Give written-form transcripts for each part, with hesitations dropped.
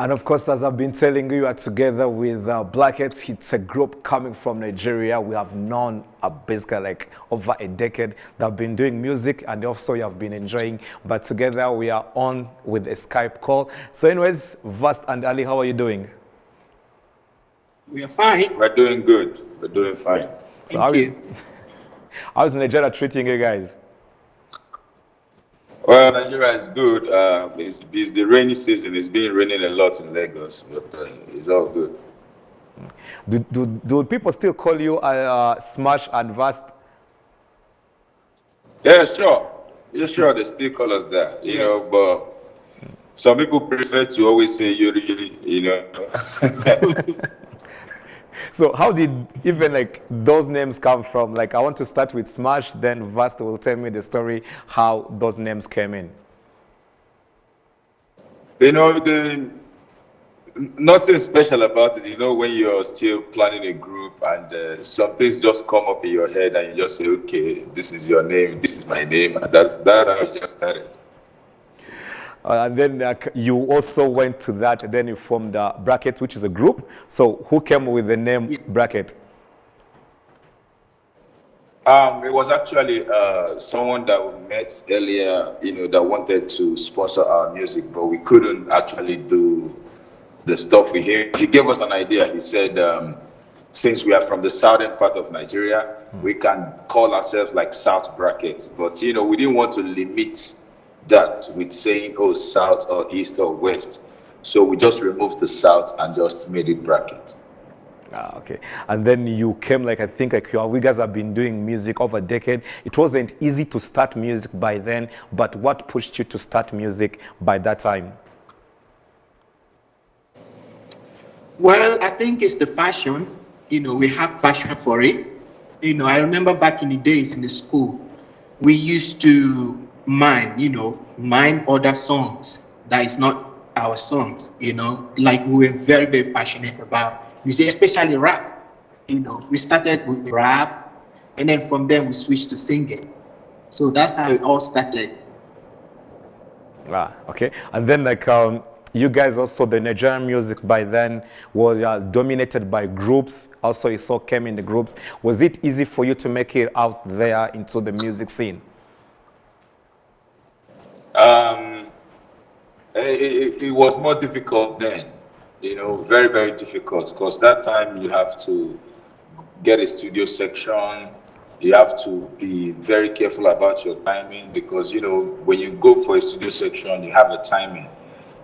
And of course, as I've been telling you, you are together with Blackheads. It's a group coming from Nigeria. We have known basically like over a decade. They've been doing music and also you have been enjoying. But together we are on with a Skype call. So anyways, Vast and Ali, how are you doing? We are fine. We're doing good. We're doing fine. So Thank you. how's Nigeria treating you guys? Well, Nigeria is good. It's the rainy season. It's been raining a lot in Lagos, but it's all good. Do people still call you Smash and Vast? Yeah, sure. Yeah, sure. They still call us that, you Yes. know, but some people prefer to always say Yori Yori, you know. So how did even like those names come from? Like I want to start with Smash, then Vast will tell me the story how those names came in. You know, nothing special about it. You know, when you're still planning a group and some things just come up in your head and you just say, okay, this is your name, this is my name. And that's how it just started. And then you also went to that, then you formed Bracket, which is a group. So who came with the name Bracket? It was actually someone that we met earlier, you know, that wanted to sponsor our music, but we couldn't actually do the stuff we hear. He gave us an idea. He said, since we are from the southern part of Nigeria, we can call ourselves like South Brackets. But, you know, we didn't want to limit that with saying, oh, South or East or West. So we just removed the South and just made it Bracket. Okay. And then you came, like I think like you guys have been doing music over a decade. It wasn't easy to start music by then, but what pushed you to start music by that time? Well, I think it's the passion. You know, we have passion for it. You know, I remember back in the days in the school, we used to mime other songs that is not our songs, you know, like we were very, very passionate about music, especially rap. You know, we started with rap and then from there we switched to singing. So that's how it all started. Okay. And then like you guys also, the Nigerian music by then was dominated by groups. Also you saw came in the groups. Was it easy for you to make it out there into the music scene? It was more difficult then, you know, very, very difficult, because that time you have to get a studio section. You have to be very careful about your timing, because, you know, when you go for a studio section, you have a timing,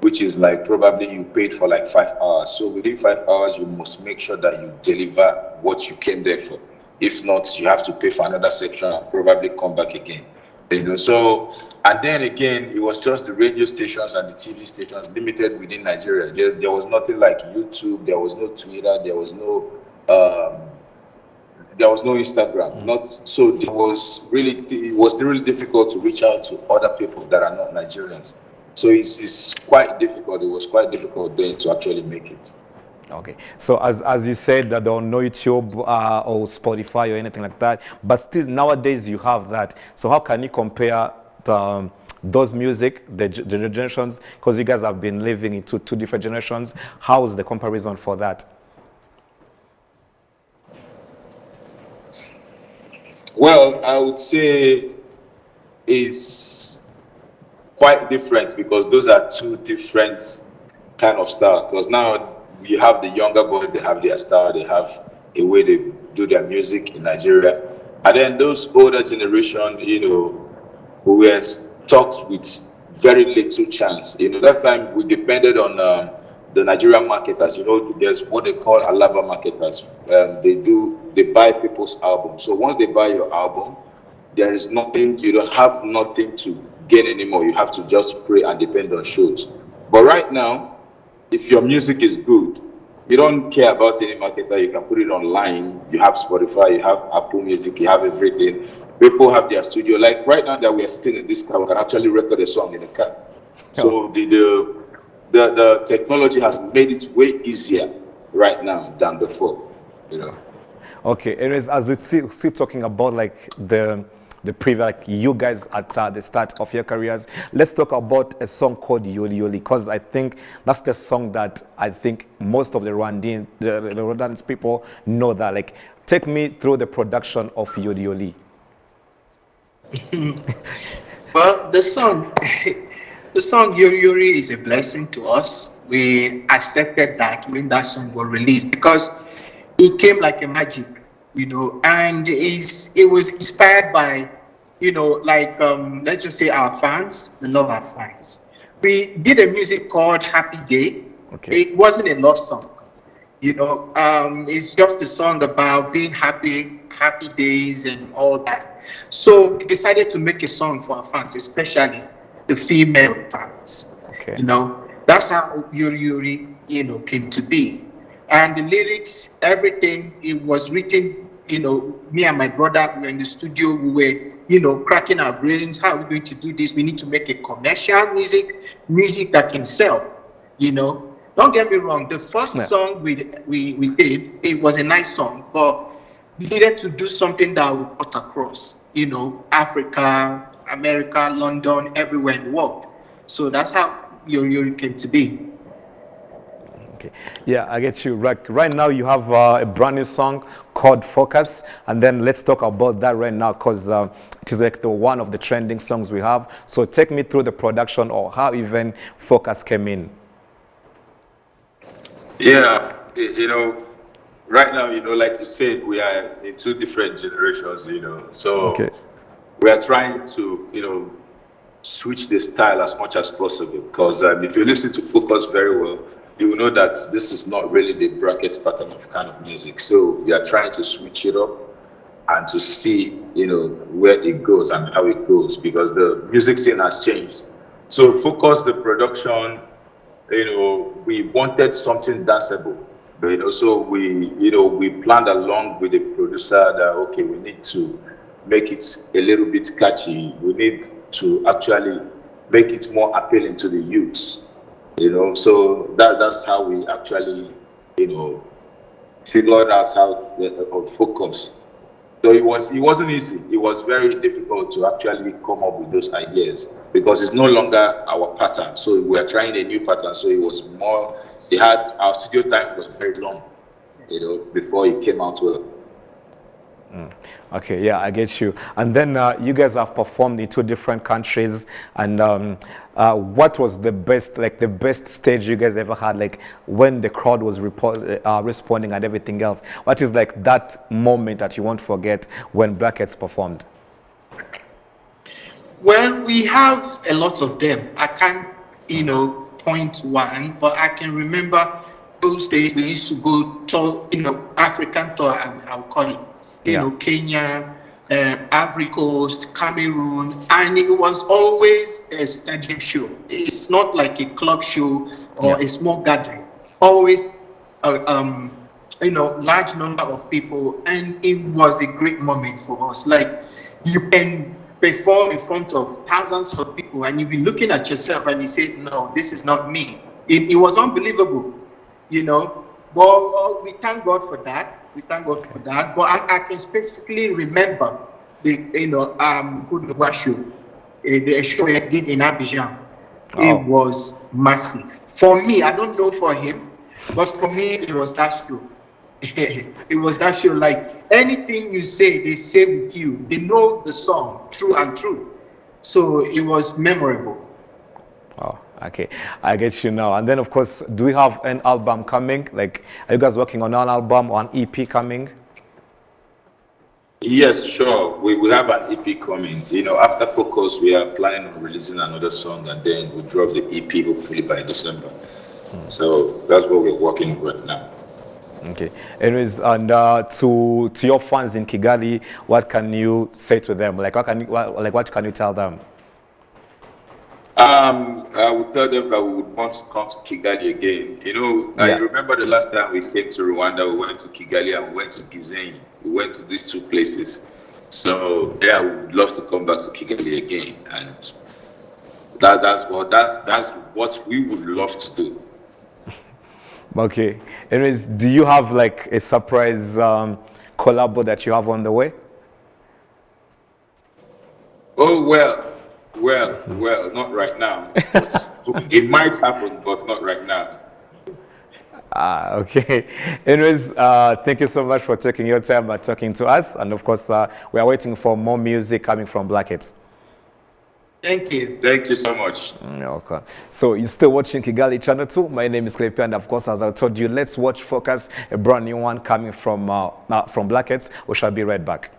which is like probably you paid for like 5 hours. So within 5 hours, you must make sure that you deliver what you came there for. If not, you have to pay for another section and probably come back again. You know, so, and then again, it was just the radio stations and the TV stations limited within Nigeria. There was nothing like YouTube, there was no Twitter, there was no Instagram. So it was really difficult to reach out to other people that are not Nigerians. So it's quite difficult. It was quite difficult then to actually make it. Okay, so as you said that there are no YouTube or Spotify or anything like that, but still nowadays you have that. So how can you compare those music, the generations, because you guys have been living in two different generations? How is the comparison for that? Well, I would say it's quite different, because those are two different kind of style. Because now you have the younger boys, they have their style, they have a way they do their music in Nigeria. And then those older generation, you know, who were stuck with very little chance. You know, that time we depended on the Nigerian marketers. You know, there's what they call Alaba marketers. They buy people's albums. So once they buy your album, there is nothing, you don't have nothing to gain anymore. You have to just pray and depend on shows. But right now, if your music is good, you don't care about any marketer. You can put it online. You have Spotify, you have Apple Music, you have everything. People have their studio. Like right now that we are sitting in this car, we can actually record a song in the car. So the technology has made it way easier right now than before, you know. Okay, anyways, as we still talking about like the the previous, like you guys at the start of your careers. Let's talk about a song called Yori Yori, because I think that's the song that I think most of the Rwandan people know that. Like, take me through the production of Yori Yori. Well, the song, the song Yori Yori is a blessing to us. We accepted that when that song was released because it came like a magic, and it was inspired by, like let's just say our fans, the love our fans. We did a music called Happy Day. Okay. It wasn't a love song, it's just a song about being happy, happy days and all that. So we decided to make a song for our fans, especially the female fans. Okay. That's how Yori Yori, came to be. And the lyrics, everything, it was written, me and my brother were in the studio, we were, cracking our brains. How are we going to do this? We need to make a commercial music that can sell, Don't get me wrong, the first song we did, it was a nice song, but we needed to do something that would cut across, Africa, America, London, everywhere in the world. So that's how Yori Yori came to be. Okay. Yeah, I get you. Right now, you have a brand new song called Focus, and then let's talk about that right now because it is like one of the trending songs we have. So take me through the production or how even Focus came in. Yeah, right now, like you said, we are in two different generations, so okay. We are trying to, switch the style as much as possible because if you listen to Focus very well, you will know that this is not really the brackets pattern of kind of music. So we are trying to switch it up and to see, where it goes and how it goes because the music scene has changed. So Focus, the production, we wanted something danceable. So we planned along with the producer that, okay, we need to make it a little bit catchy. We need to actually make it more appealing to the youths. So that's how we actually, figured out how the Focus. So it wasn't easy. It was very difficult to actually come up with those ideas because it's no longer our pattern. So we are trying a new pattern. So it was more. Our studio time was very long, before it came out well. Okay, yeah, I get you. And then you guys have performed in two different countries. And what was the best stage you guys ever had? Like when the crowd was responding and everything else. What is like that moment that you won't forget when Blackheads performed? Well, we have a lot of them. I can't, point one, but I can remember those days we used to go to, African tour, I'll call it. Kenya, Ivory Coast, Cameroon, and it was always a stadium show. It's not like a club show or a small gathering. Always, large number of people, and it was a great moment for us. Like you can perform in front of thousands of people, and you'll be looking at yourself and you say, "No, this is not me." It was unbelievable, But we thank God for that. But I can specifically remember the Good Nova show, the show I did in Abidjan. Oh. It was massive. For me, I don't know for him, but for me, it was that show. It was that show. Like anything you say, they say with you. They know the song true and true. So it was memorable. Oh. Okay, I get you now. And then, of course, do we have an album coming? Like, are you guys working on an album or an EP coming? Yes, sure. We have an EP coming. After Focus, we are planning on releasing another song, and then we'll drop the EP hopefully by December. So that's what we're working on right now. Okay. Anyways, and to your fans in Kigali, what can you say to them? Like, what can you tell them? I would tell them that we would want to come to Kigali again. I remember the last time we came to Rwanda, we went to Kigali and we went to Gisenyi. We went to these two places. So yeah, we would love to come back to Kigali again, and that's what we would love to do. Okay. Anyways, do you have like a surprise collabo that you have on the way? Oh, well, not right now. But it might happen, but not right now. Okay. Anyways, thank you so much for taking your time talking to us. And of course, we are waiting for more music coming from Blackheads. Thank you. Thank you so much. Okay. So you're still watching Kigali Channel 2. My name is Klepy, and of course, as I told you, let's watch Focus, a brand new one coming from Blackheads. We shall be right back.